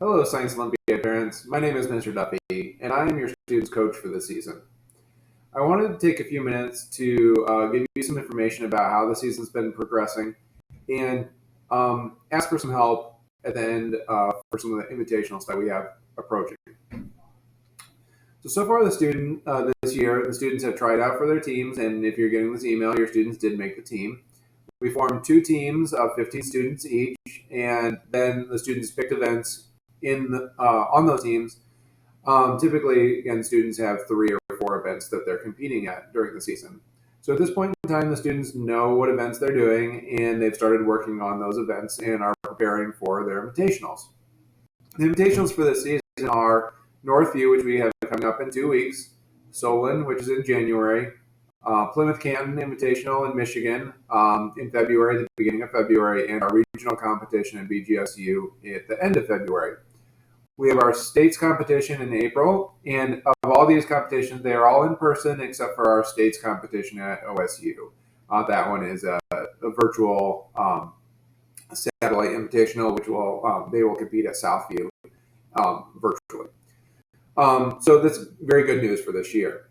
Hello, Science Olympiad parents. My name is Mr. Duffy, and I am your student's coach for this season. I wanted to take a few minutes to give you some information about how the season's been progressing and ask for some help at the end for some of the invitationals that we have approaching. So far this year, the students have tried out for their teams, and if you're getting this email, your students did make the team. We formed two teams of 15 students each, and then the students picked events on those teams. Typically, again, students have 3 or 4 events that they're competing at during the season. So at this point in time, the students know what events they're doing, and they've started working on those events and are preparing for their invitationals. The invitationals for this season are Northview, which we have coming up in 2 weeks, Solon, which is in January, Plymouth Canton Invitational in Michigan in February, the beginning of February, and our regional competition in BGSU at the end of February. We have our states competition in April, and of all these competitions, they are all in person except for our states competition at OSU. That one is a virtual satellite invitational, which they will compete at Southview virtually. So that's very good news for this year.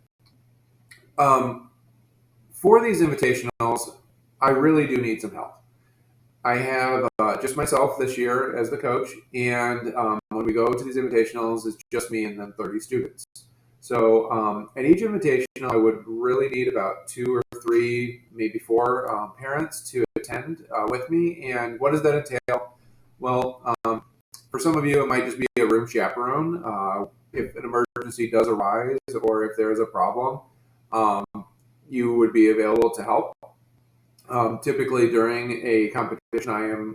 For these invitationals, I really do need some help. I have just myself this year as the coach, and when we go to these invitationals, it's just me and then 30 students. So at each invitational, I would really need about 2 or 3, maybe 4 parents to attend with me. And what does that entail? Well, for some of you, it might just be a room chaperone. If an emergency does arise or if there is a problem, you would be available to help. Typically during a competition,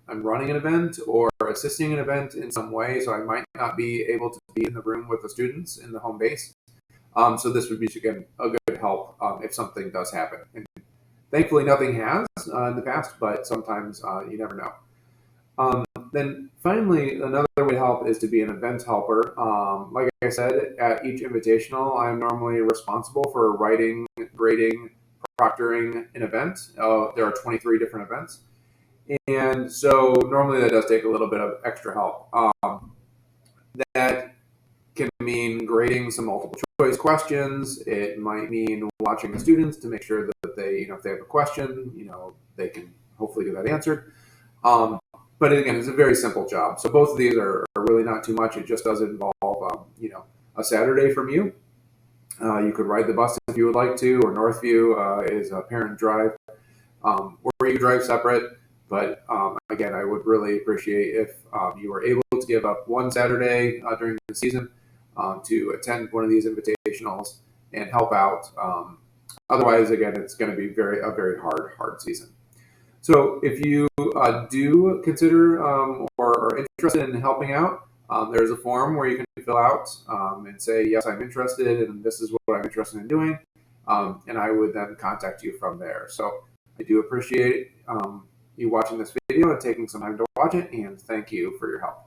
I'm running an event or assisting an event in some way, so I might not be able to be in the room with the students in the home base. So this would be, again, a good help if something does happen. And thankfully, nothing has in the past, but sometimes you never know. Then finally, another way to help is to be an event helper. Like I said, at each invitational, I'm normally responsible for writing, grading, proctoring an event. There are 23 different events. And so normally that does take a little bit of extra help. That can mean grading some multiple choice questions. It might mean watching the students to make sure that they, if they have a question, they can hopefully get that answered. But again, it's a very simple job. So both of these are really not too much. It just does involve, a Saturday from you. You could ride the bus if you would like to, or Northview is a parent drive, or you drive separate. But again, I would really appreciate if you were able to give up one Saturday during the season to attend one of these invitationals and help out. Otherwise, again, it's going to be a very hard season. So if you do consider or are interested in helping out, there's a form where you can fill out and say, yes, I'm interested, and this is what I'm interested in doing. And I would then contact you from there. So I do appreciate you watching this video and taking some time to watch it, and thank you for your help.